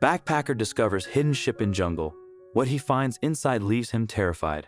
Backpacker discovers hidden ship in jungle. What he finds inside leaves him terrified.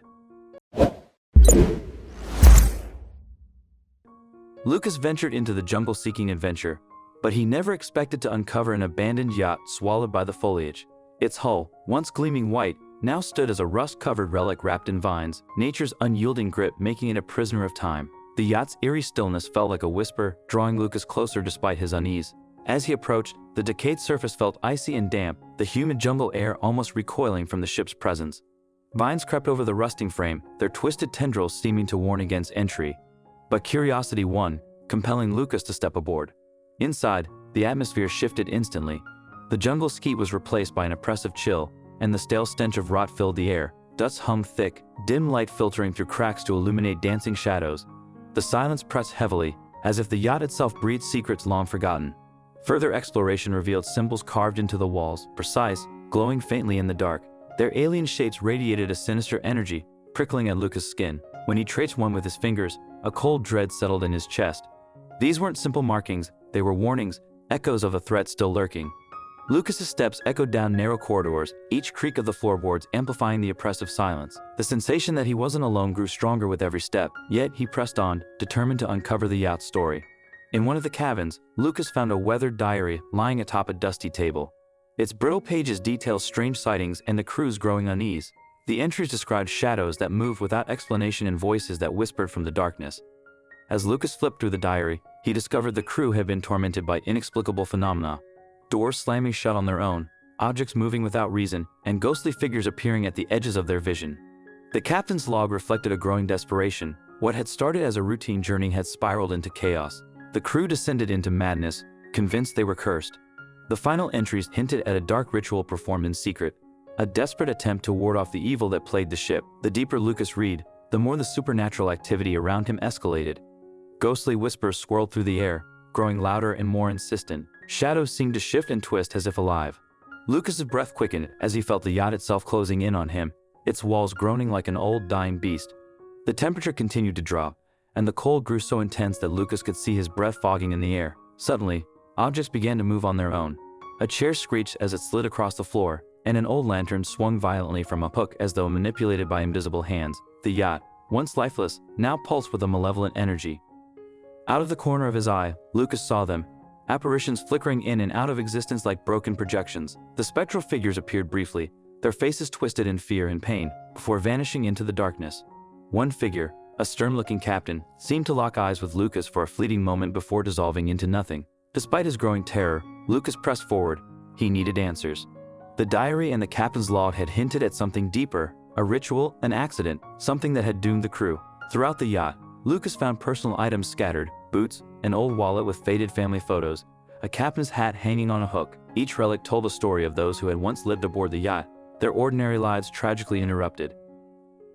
Lucas ventured into the jungle seeking adventure, but he never expected to uncover an abandoned yacht swallowed by the foliage. Its hull, once gleaming white, now stood as a rust-covered relic wrapped in vines, nature's unyielding grip making it a prisoner of time. The yacht's eerie stillness felt like a whisper, drawing Lucas closer despite his unease. As he approached, the decayed surface felt icy and damp, the humid jungle air almost recoiling from the ship's presence. Vines crept over the rusting frame, their twisted tendrils seeming to warn against entry. But curiosity won, compelling Lucas to step aboard. Inside, the atmosphere shifted instantly. The jungle skeet was replaced by an oppressive chill, and the stale stench of rot filled the air. Dust hung thick, dim light filtering through cracks to illuminate dancing shadows. The silence pressed heavily, as if the yacht itself breathed secrets long forgotten. Further exploration revealed symbols carved into the walls, precise, glowing faintly in the dark. Their alien shapes radiated a sinister energy, prickling at Lucas' skin. When he traced one with his fingers, a cold dread settled in his chest. These weren't simple markings, they were warnings, echoes of a threat still lurking. Lucas's steps echoed down narrow corridors, each creak of the floorboards amplifying the oppressive silence. The sensation that he wasn't alone grew stronger with every step, yet he pressed on, determined to uncover the yacht's story. In one of the cabins, Lucas found a weathered diary lying atop a dusty table. Its brittle pages detailed strange sightings and the crew's growing unease. The entries described shadows that moved without explanation and voices that whispered from the darkness. As Lucas flipped through the diary, he discovered the crew had been tormented by inexplicable phenomena. Doors slamming shut on their own, objects moving without reason, and ghostly figures appearing at the edges of their vision. The captain's log reflected a growing desperation. What had started as a routine journey had spiraled into chaos. The crew descended into madness, convinced they were cursed. The final entries hinted at a dark ritual performed in secret, a desperate attempt to ward off the evil that plagued the ship. The deeper Lucas read, the more the supernatural activity around him escalated. Ghostly whispers swirled through the air, growing louder and more insistent. Shadows seemed to shift and twist as if alive. Lucas's breath quickened as he felt the yacht itself closing in on him, its walls groaning like an old, dying beast. The temperature continued to drop, and the cold grew so intense that Lucas could see his breath fogging in the air. Suddenly, objects began to move on their own. A chair screeched as it slid across the floor, and an old lantern swung violently from a hook as though manipulated by invisible hands. The yacht, once lifeless, now pulsed with a malevolent energy. Out of the corner of his eye, Lucas saw them, apparitions flickering in and out of existence like broken projections. The spectral figures appeared briefly, their faces twisted in fear and pain, before vanishing into the darkness. One figure, a stern-looking captain, seemed to lock eyes with Lucas for a fleeting moment before dissolving into nothing. Despite his growing terror, Lucas pressed forward. He needed answers. The diary and the captain's log had hinted at something deeper, a ritual, an accident, something that had doomed the crew. Throughout the yacht, Lucas found personal items scattered, boots, an old wallet with faded family photos, a captain's hat hanging on a hook. Each relic told a story of those who had once lived aboard the yacht, their ordinary lives tragically interrupted.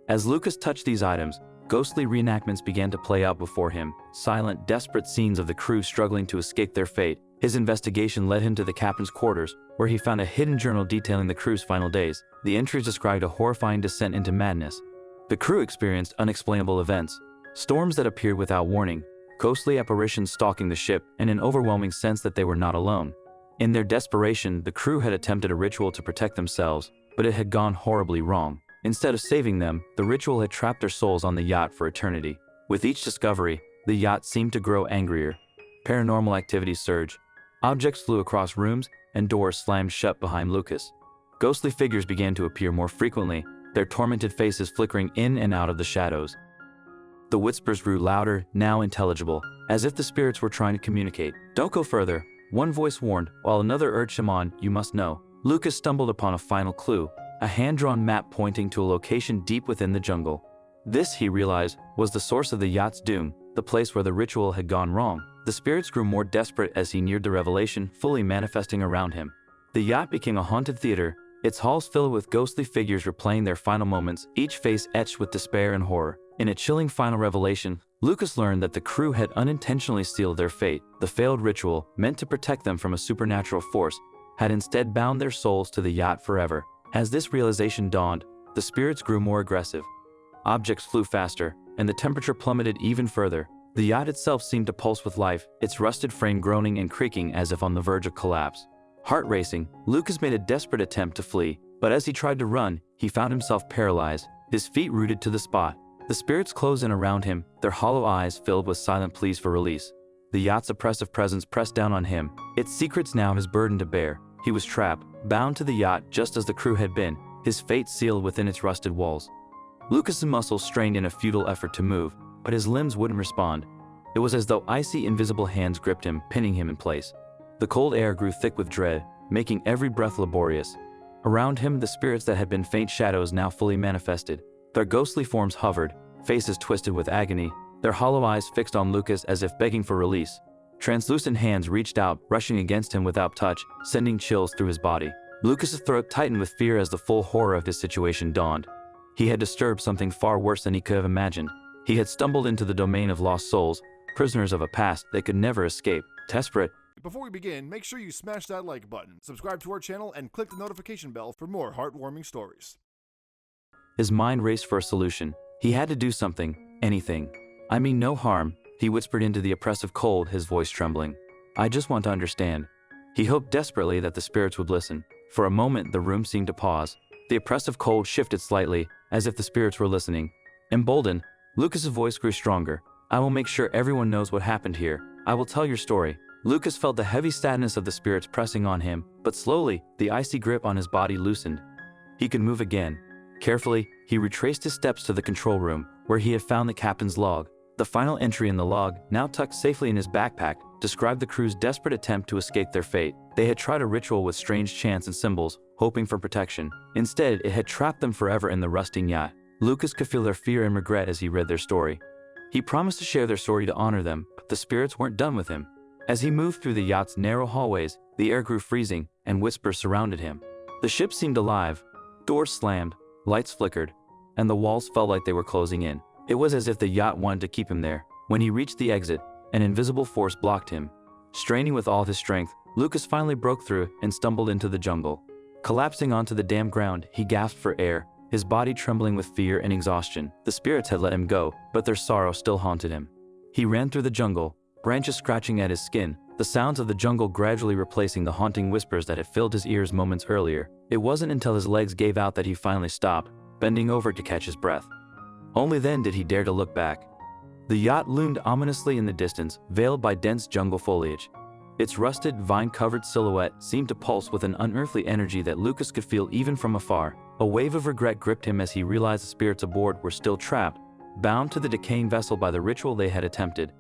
As Lucas touched these items, ghostly reenactments began to play out before him, silent, desperate scenes of the crew struggling to escape their fate. His investigation led him to the captain's quarters, where he found a hidden journal detailing the crew's final days. The entries described a horrifying descent into madness. The crew experienced unexplainable events, storms that appeared without warning, ghostly apparitions stalking the ship, and an overwhelming sense that they were not alone. In their desperation, the crew had attempted a ritual to protect themselves, but it had gone horribly wrong. Instead of saving them, the ritual had trapped their souls on the yacht for eternity. With each discovery, the yacht seemed to grow angrier. Paranormal activities surged. Objects flew across rooms, and doors slammed shut behind Lucas. Ghostly figures began to appear more frequently, their tormented faces flickering in and out of the shadows. The whispers grew louder, now intelligible, as if the spirits were trying to communicate. "Don't go further," one voice warned, while another urged him on. "You must know." Lucas stumbled upon a final clue, a hand-drawn map pointing to a location deep within the jungle. This, he realized, was the source of the yacht's doom, the place where the ritual had gone wrong. The spirits grew more desperate as he neared the revelation, fully manifesting around him. The yacht became a haunted theater, its halls filled with ghostly figures replaying their final moments, each face etched with despair and horror. In a chilling final revelation, Lucas learned that the crew had unintentionally sealed their fate. The failed ritual, meant to protect them from a supernatural force, had instead bound their souls to the yacht forever. As this realization dawned, the spirits grew more aggressive. Objects flew faster, and the temperature plummeted even further. The yacht itself seemed to pulse with life, its rusted frame groaning and creaking as if on the verge of collapse. Heart racing, Lucas made a desperate attempt to flee, but as he tried to run, he found himself paralyzed, his feet rooted to the spot. The spirits closed in around him, their hollow eyes filled with silent pleas for release. The yacht's oppressive presence pressed down on him, its secrets now his burden to bear. He was trapped, bound to the yacht just as the crew had been, his fate sealed within its rusted walls. Lucas's muscles strained in a futile effort to move, but his limbs wouldn't respond. It was as though icy, invisible hands gripped him, pinning him in place. The cold air grew thick with dread, making every breath laborious. Around him, the spirits that had been faint shadows now fully manifested. Their ghostly forms hovered, faces twisted with agony, their hollow eyes fixed on Lucas as if begging for release. Translucent hands reached out, rushing against him without touch, sending chills through his body. Lucas's throat tightened with fear as the full horror of his situation dawned. He had disturbed something far worse than he could have imagined. He had stumbled into the domain of lost souls, prisoners of a past they could never escape. Desperate. Before we begin, make sure you smash that like button, subscribe to our channel, and click the notification bell for more heartwarming stories. His mind raced for a solution. He had to do something, anything. I mean no harm, he whispered into the oppressive cold, his voice trembling. I just want to understand. He hoped desperately that the spirits would listen. For a moment, the room seemed to pause. The oppressive cold shifted slightly, as if the spirits were listening. Emboldened, Lucas's voice grew stronger. I will make sure everyone knows what happened here. I will tell your story. Lucas felt the heavy sadness of the spirits pressing on him, but slowly, the icy grip on his body loosened. He could move again. Carefully, he retraced his steps to the control room, where he had found the captain's log. The final entry in the log, now tucked safely in his backpack, described the crew's desperate attempt to escape their fate. They had tried a ritual with strange chants and symbols, hoping for protection. Instead, it had trapped them forever in the rusting yacht. Lucas could feel their fear and regret as he read their story. He promised to share their story to honor them, but the spirits weren't done with him. As he moved through the yacht's narrow hallways, the air grew freezing, and whispers surrounded him. The ship seemed alive. Doors slammed, lights flickered, and the walls felt like they were closing in. It was as if the yacht wanted to keep him there. When he reached the exit, an invisible force blocked him. Straining with all his strength, Lucas finally broke through and stumbled into the jungle. Collapsing onto the damp ground, he gasped for air, his body trembling with fear and exhaustion. The spirits had let him go, but their sorrow still haunted him. He ran through the jungle, branches scratching at his skin, the sounds of the jungle gradually replacing the haunting whispers that had filled his ears moments earlier. It wasn't until his legs gave out that he finally stopped, bending over to catch his breath. Only then did he dare to look back. The yacht loomed ominously in the distance, veiled by dense jungle foliage. Its rusted, vine-covered silhouette seemed to pulse with an unearthly energy that Lucas could feel even from afar. A wave of regret gripped him as he realized the spirits aboard were still trapped, bound to the decaying vessel by the ritual they had attempted.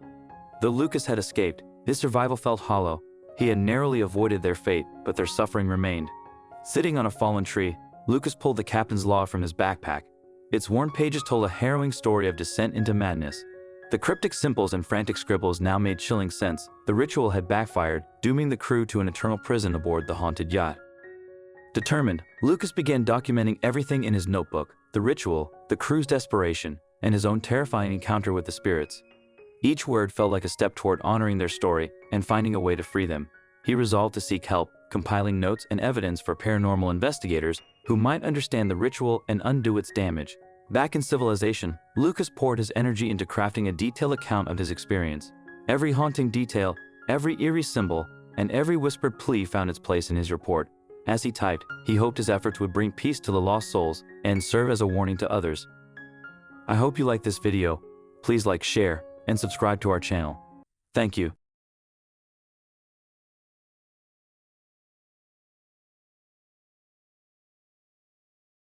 Though Lucas had escaped, his survival felt hollow. He had narrowly avoided their fate, but their suffering remained. Sitting on a fallen tree, Lucas pulled the captain's log from his backpack. Its worn pages told a harrowing story of descent into madness. The cryptic symbols and frantic scribbles now made chilling sense. The ritual had backfired, dooming the crew to an eternal prison aboard the haunted yacht. Determined, Lucas began documenting everything in his notebook: the ritual, the crew's desperation, and his own terrifying encounter with the spirits. Each word felt like a step toward honoring their story and finding a way to free them. He resolved to seek help, compiling notes and evidence for paranormal investigators who might understand the ritual and undo its damage. Back in civilization, Lucas poured his energy into crafting a detailed account of his experience. Every haunting detail, every eerie symbol, and every whispered plea found its place in his report. As he typed, he hoped his efforts would bring peace to the lost souls and serve as a warning to others. I hope you liked this video. Please like, share, and subscribe to our channel. Thank you.